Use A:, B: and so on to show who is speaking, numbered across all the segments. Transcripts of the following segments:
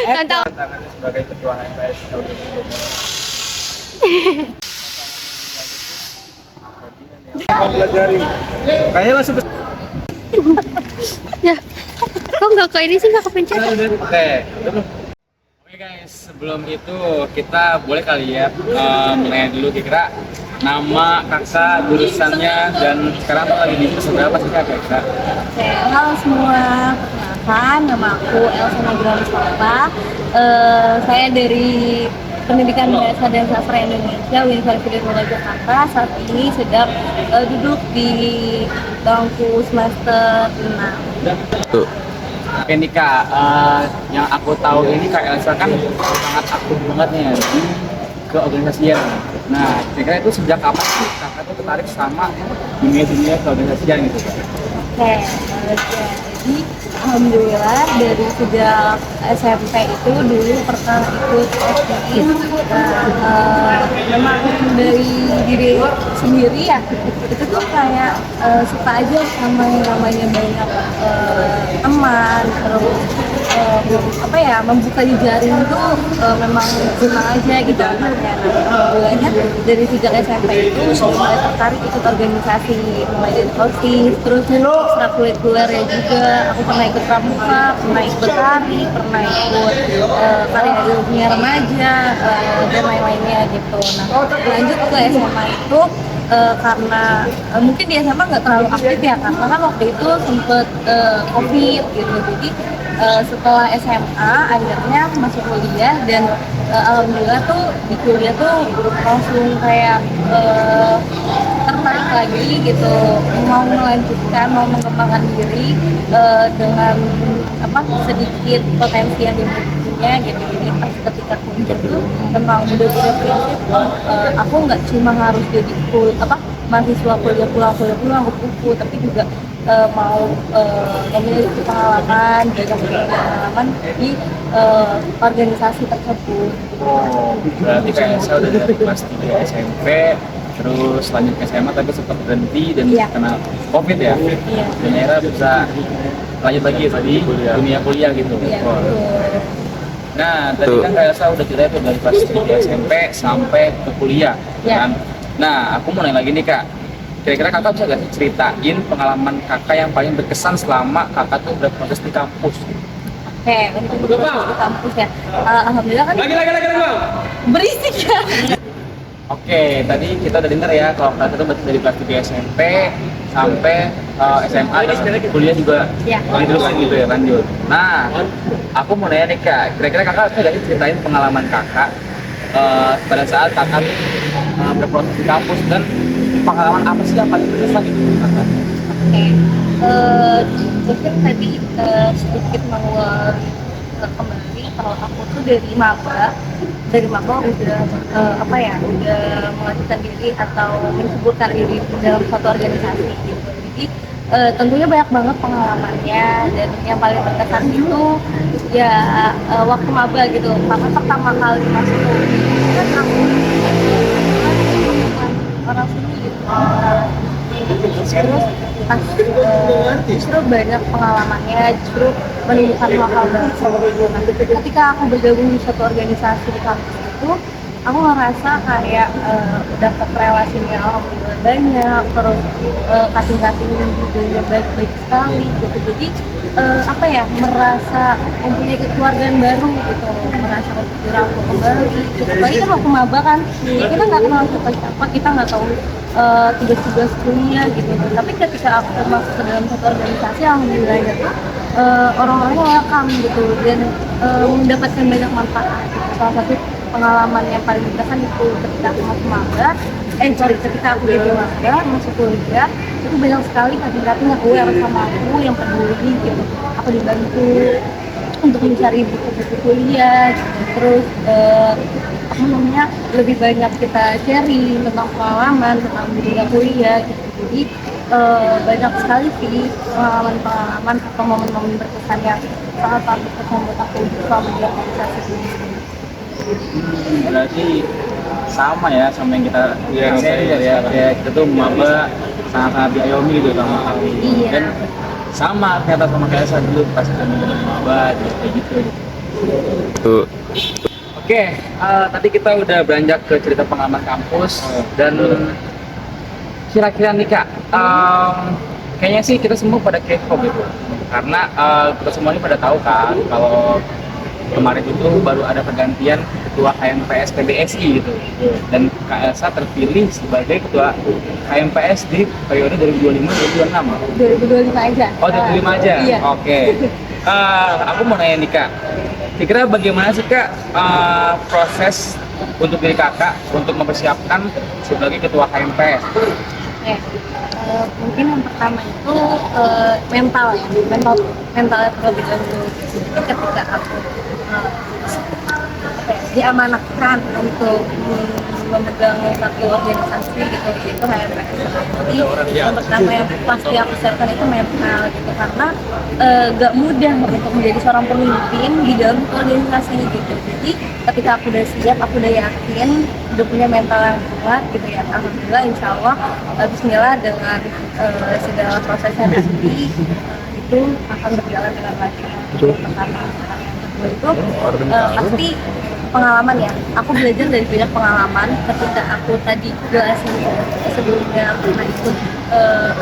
A: Kan tahu.
B: Tantangannya sebagai ketua HMPS tahun 2020. Pelajari. Kayaknya masuk ke
A: Ya, kok nggak ke ini sih, nggak kepencet?
B: Oke guys, sebelum itu kita boleh kali ya menanya dulu kira-kira nama kakak, jurusannya, dan sekarang tuh lagi di jurusan berapa sih kak kira-kira?
C: Oke, halo semua. Perkenalkan, nama aku Elsa Nagira Mustafa. Saya dari Pendidikan Bahasa dan Sastra Indonesia, Universitas Muda Jakarta. Saat ini sedang duduk di bangku semester 6.
B: Tuh. Oke nih kak, yang aku tahu ini kak Elsa kan sangat aktif banget nih ya di keorganisasian. Nah, kira-kira itu sejak kapan sih kakak tuh tertarik sama dunia keorganisasian gitu kak?
C: Oke, jadi alhamdulillah dari sejak SMP itu dulu pernah ikut FPI. Memang dari diri sendiri ya, itu tuh kayak suka aja sama yang namanya banyak teman, terus membuka jejaring tuh memang senang aja gitu anaknya. Alhamdulillahnya dari sejak SMP itu mulai tertarik ikut organisasi, mulai dari OSIS, terus ekstrakurikuler ya juga. Aku pernah ikut pramuka, pernah ikut tari, pernah ikut karya ilmiah remaja dan lain-lainnya gitu. Nah, lanjut ke SMA itu karena mungkin di SMA nggak terlalu aktif ya, karena kan waktu itu sempet COVID gitu. Jadi setelah SMA akhirnya masuk kuliah dan alhamdulillah tuh di kuliah tuh langsung kayak tertarik lagi gitu, mau melanjutkan, mau mengembangkan diri dengan sedikit potensi yang dimilikinya gitu. Jadi pas ketika kuliah tuh memang udah punya prinsip aku nggak cuma harus jadi mahasiswa kuliah pulang kupu tapi juga mau memiliki pengalaman, banyak pengalaman di organisasi tersebut.
B: Oh, berarti kayak saya udah dari kelas 3 SMP, terus lanjut ke SMA tapi sempat berhenti dan kena COVID ya.
C: Iya.
B: Dan akhirnya bisa lanjut lagi tadi dunia kuliah gitu.
C: Iya,
B: Oh.
C: betul.
B: Nah, tadi kan kayak saya udah cerita tuh dari kelas 3 SMP sampai ke kuliah,
C: Iya.
B: kan? Nah, aku mau nanya lagi nih kak. Kira-kira kakak bisa gak ceritain pengalaman kakak yang paling berkesan selama kakak tuh berproses di kampus?
C: Oke, untuk di kampus ya, alhamdulillah kan berisik ya.
B: Oke, tadi kita udah dengar ya kalau kakak itu berarti dari kelas 3 SMP sampai SMA dan kuliah juga terusin gitu ya, lanjut. Nah, aku mau nanya nih kak, kira-kira kakak bisa gak sih ceritain pengalaman kakak pada saat kakak berproses di kampus dan pengalaman apa sih yang paling berkesan gitu kakak?
C: Oke, mungkin tadi sedikit mengulur kembali kalau aku tuh dari maba udah udah mengajukan diri atau menceburkan diri dalam suatu organisasi gitu. Jadi tentunya banyak banget pengalamannya, dan yang paling berkesan itu ya waktu maba gitu, karena pertama kali masuk kan aku orang sini gitu. Terus pas justru banyak pengalamannya, justru menemukan hal-hal baru. Nah, ketika aku bergabung di satu organisasi di kampus itu, aku ngerasa kayak dapat relasinya alhamdulillah banyak, terus kating-katingnya juga baik-baik sekali gitu. Jadi merasa mempunyai kekeluargaan baru gitu, merasa dirangkul kembali gitu. Apalagi kan waktu maba kan kita nggak kenal siapa-siapa, kita nggak tahu tugas-tugas kuliah gitu. Tapi ketika aku masuk ke dalam satu organisasi, alhamdulillahnya tuh orang-orangnya welcome gitu, dan mendapatkan banyak manfaat. Salah satu pengalaman yang paling berkesan itu ketika aku masuk ketika aku jadi maga masuk kuliah, itu banyak sekali kating-kating yang aware sama aku, yang peduli gitu. Aku dibantu untuk mencari buku-buku kuliah gitu. Terus lebih banyak kita sharing tentang pengalaman, tentang dunia kuliah gitu. Jadi banyak sekali sih pengalaman atau momen-momen berkesan yang sangat berkesan buat aku selama di organisasi ini.
B: Berarti sama ya sama yang kita ya kita tuh maba sangat diayomi gitu sama kami.
C: Iya.
B: Dan sama ternyata sama kayak saya dulu pas kami maba kayak gitu.
D: Tuh.
B: Oke, tadi kita udah beranjak ke cerita pengalaman kampus dan kira-kira nih Kak, kayaknya sih kita semua pada kepo gitu karena kita semua ini pada tahu kan kalau kemarin itu baru ada pergantian ketua HMPS PBSI gitu dan Kak Elsa terpilih sebagai ketua HMPS di periode 2025-2026.
C: 2025 aja.
B: Oh 2025 aja?
C: Iya.
B: Oke. Aku mau nanya nih Kak, kira-kira bagaimana sih Kak proses untuk diri Kakak untuk mempersiapkan sebagai ketua HMPS?
C: Oke, mungkin yang pertama itu mental ya, mentalnya terlebih dahulu. Jadi ketika aku diamanatkan untuk memegang satu organisasi gitu, itu HMPS. Jadi yang pertama yang pasti aku siapkan itu mental gitu, karena gak mudah untuk menjadi seorang pemimpin di dalam organisasi gitu. Jadi ketika aku udah siap, aku udah yakin, udah punya mental yang kuat gitu ya, alhamdulillah insya Allah bismillah dengan segala prosesnya nanti itu akan berjalan dengan lancar. Pertama yang kedua itu pasti pengalaman ya, aku belajar dari banyak pengalaman ketika aku tadi jelasin sebelumnya pernah ikut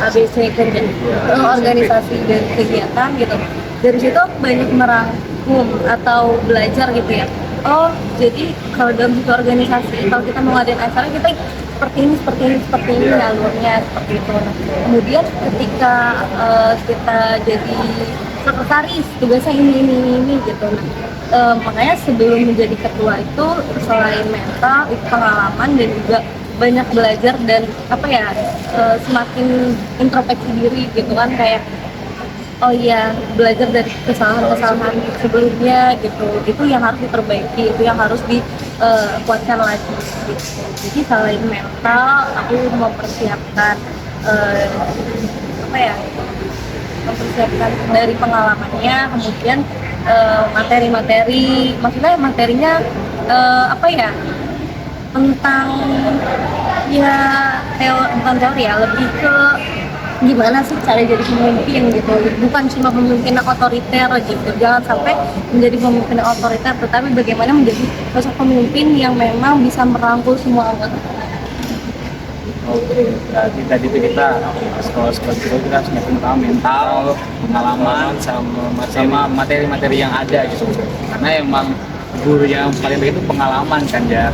C: ABC kerja organisasi dan kegiatan gitu. Dari situ aku banyak merangkum atau belajar gitu ya. Oh, jadi kalau dalam satu organisasi, kalau kita mau ngadain acara, kita seperti ini alurnya, seperti itu. Nah, kemudian ketika kita jadi sekretaris, tugasnya ini gitu. Nah, makanya sebelum menjadi ketua itu selain mental, itu pengalaman dan juga banyak belajar dan semakin introspeksi diri gitu kan, kayak oh iya, belajar dari kesalahan-kesalahan sebelumnya gitu, itu yang harus diperbaiki, itu yang harus dikuatkan lagi gitu. Jadi selain mental, aku mempersiapkan mempersiapkan dari pengalamannya, kemudian materi-materi, maksudnya materinya tentang ya bukan teori ya, lebih ke gimana sih cara jadi pemimpin gitu, bukan cuma pemimpin yang otoriter gitu, jangan sampai menjadi pemimpin yang otoriter, tetapi bagaimana menjadi sosok pemimpin yang memang bisa merangkul semua anggota.
B: Oke, berarti tadi itu kita sekolah seperti itu kita harus nyiapin mental, pengalaman, sama materi-materi yang ada gitu, karena emang guru yang paling baik itu pengalaman kan ya.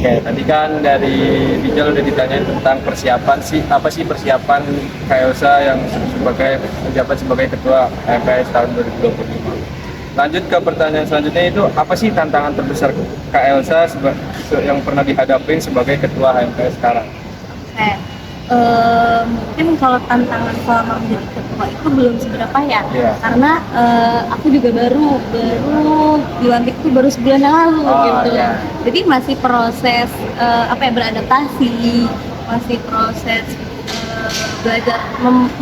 B: Oke, tadi kan dari Dijal udah ditanyain tentang persiapan sih, apa sih persiapan Kak Elsa yang sebagai menjabat sebagai ketua HMPS tahun 2025. Lanjut ke pertanyaan selanjutnya, itu apa sih tantangan terbesar Kak Elsa yang pernah dihadapin sebagai ketua HMPS sekarang?
C: Mungkin kalau tantangan selama menjadi ketua itu belum seberapa ya, karena aku juga baru dilantik itu baru sebulan yang lalu gitu. Jadi masih proses beradaptasi, masih proses belajar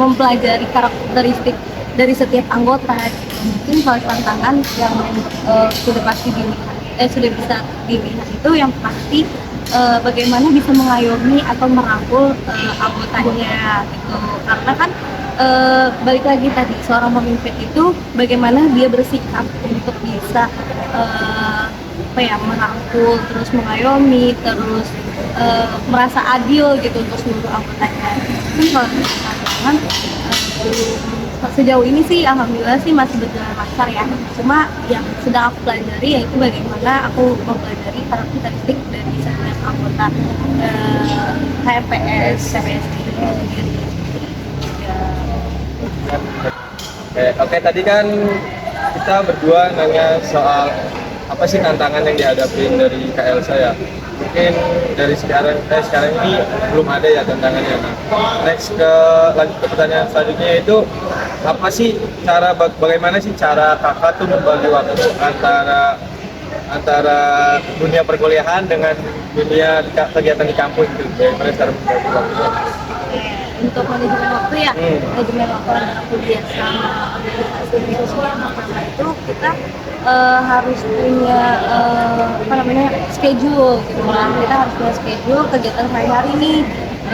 C: mempelajari karakteristik dari setiap anggota. Mungkin kalau tantangan yang sudah pasti sudah bisa dilihat itu yang pasti bagaimana bisa mengayomi atau merangkul anggotanya gitu, karena kan balik lagi tadi, seorang pemimpin itu bagaimana dia bersikap untuk bisa merangkul, terus mengayomi, terus merasa adil gitu untuk seluruh anggotanya. Mungkin kalau tantangan sejauh ini sih alhamdulillah sih masih berjalan lancar ya, cuma yang sedang aku pelajari yaitu bagaimana aku mempelajari karakteristik dari setiap anggota HMPS ini.
D: Oke, tadi kan kita berdua nanya soal apa sih tantangan yang dihadapi dari Kak Elsa ya. Mungkin dari sekarang ini belum ada ya tantangannya. Nah, lanjut ke pertanyaan selanjutnya, itu apa sih bagaimana sih cara kakak tuh membagi waktu antara dunia perkuliahan dengan dunia kegiatan di kampus gitu? Bagaimana cara membagi waktu?
C: Untuk manajemen waktu ya, manajemen waktu antara kuliah sama organisasi sosial, pertama itu kita harus punya schedule gitu kan. Kita harus punya schedule kegiatan sehari-hari nih.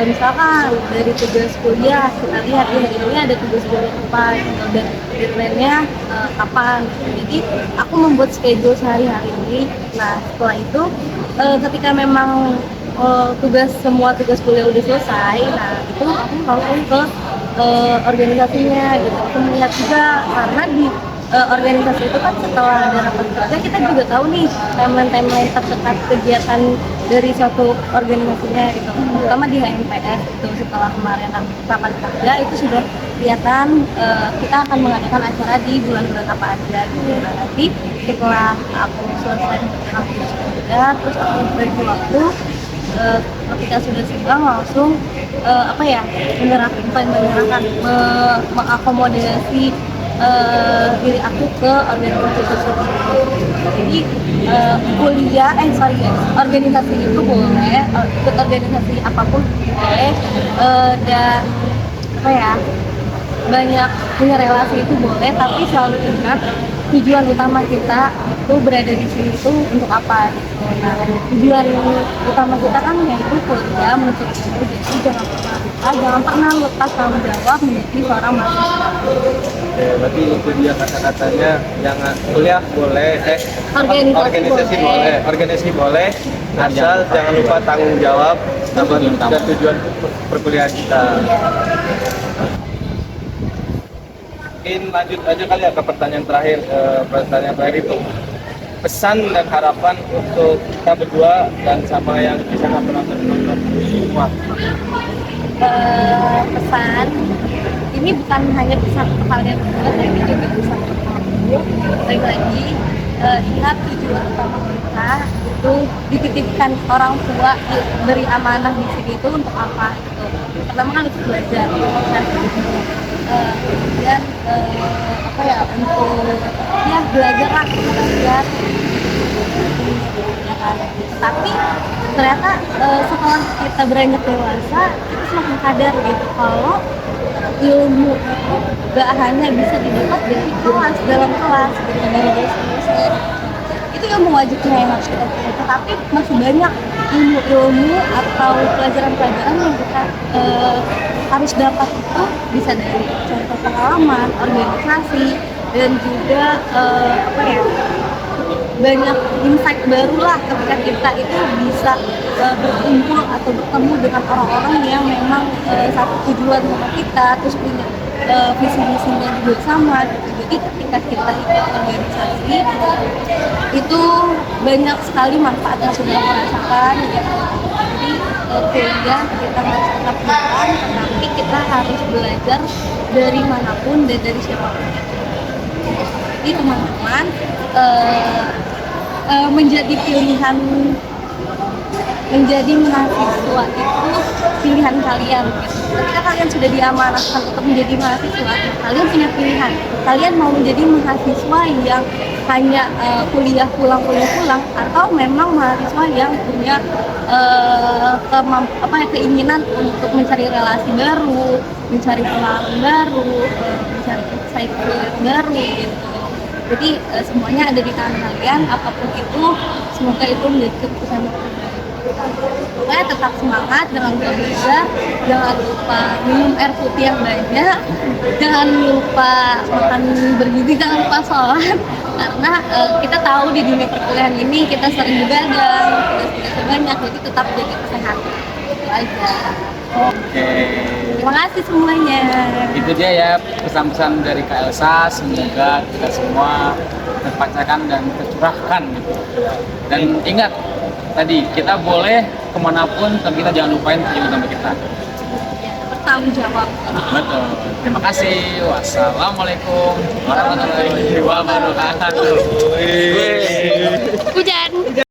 C: misalkan dari tugas kuliah kita lihat ya ini ada tugas kuliah apa gitu, dan deadline-nya kapan. Jadi aku membuat schedule sehari-hari ini. Nah setelah itu ketika memang semua tugas kuliah udah selesai, nah itu aku langsung ke organisasinya gitu. Aku melihat juga karena di organisasi itu kan setelah ada rapat kerja kita juga tahu nih timeline terdekat kegiatan dari suatu organisasinya gitu, terutama di HMPS itu. Setelah kemarin rapat kerja itu sudah kelihatan kita akan mengadakan acara di bulan-bulan apa aja gitu. Nah, nanti setelah aku selesai kampus kerja terus aku bagi waktu ketika sudah senggang langsung mengakomodasi diri aku ke organisasi tersebut. Jadi organisasi itu boleh, ikut organisasi apapun boleh, dan banyak punya relasi itu boleh, tapi selalu ingat tujuan utama kita itu berada di sini itu untuk apa gitu. Nah, tujuan utama kita kan yaitu kuliah menuntut ilmu, jadi jangan pernah lepas tanggung jawab menjadi seorang mahasiswa.
D: Oke, berarti itu dia kata-katanya, jangan kuliah boleh, organisasi boleh, asal jangan lupa tanggung jawab dan tujuan perkuliahan kita. Mungkin lanjut aja kali ya ke pertanyaan terakhir. Pertanyaan terakhir itu pesan dan harapan untuk kita berdua dan sama yang bisa penonton semua.
C: Pesan ini bukan hanya pesan untuk kalian berdua, tapi juga pesan untuk aku. Lagi ingat tujuan utama kita itu dititipkan orang tua, beri amanah di sini itu untuk apa gitu. Pertama kan untuk belajar, kemudian untuk belajar lah, belajar. Tapi ternyata setelah kita beranjak dewasa kita semakin sadar gitu kalau ilmu itu gak hanya bisa didapat dari kelas, dalam kelas gitu, dari dosen. Itu ilmu wajibnya yang harus kita punya, tapi masih banyak ilmu atau pelajaran-pelajaran yang kita harus dapat itu bisa dari contoh pengalaman, organisasi, dan juga banyak insight baru lah ketika kita itu bisa berkumpul atau bertemu dengan orang-orang yang memang satu tujuan sama kita, terus punya visi-misinya juga sama. Jadi ketika kita ikut organisasi itu banyak sekali manfaat yang sudah kita rasakan gitu. Jadi kuliah kita harus tetap jalan, tapi kita harus belajar dari manapun dan dari siapapun. Jadi teman-teman menjadi pilihan, menjadi mahasiswa itu pilihan kalian gitu. Ketika kalian sudah diamanahkan untuk menjadi mahasiswa, kalian punya pilihan. Kalian mau menjadi mahasiswa yang hanya kuliah pulang, atau memang mahasiswa yang punya keinginan untuk mencari relasi baru, mencari pengalaman baru, mencari insight baru gitu. Jadi semuanya ada di tangan kalian, apapun itu, semoga itu menjadi keputusan yang terbaik. Pokoknya tetap semangat, jangan lupa belajar, jangan lupa minum air putih yang banyak, jangan lupa makan bergizi, jangan lupa sholat, karena kita tahu di dunia perkuliahan ini kita sering begadang, tugas banyak, jadi tetap jaga kesehatan. Itu aja.
B: Oke.
C: Terima kasih semuanya.
B: Itu dia ya pesan-pesan dari Kak Elsa, semoga kita semua terpancarkan dan tercurahkan gitu. Dan ingat tadi kita boleh kemanapun, tapi kita jangan lupain tujuan utama kita.
C: Bertanggung jawab.
B: Betul. Terima kasih. Wassalamualaikum warahmatullahi wabarakatuh.
A: Hujan.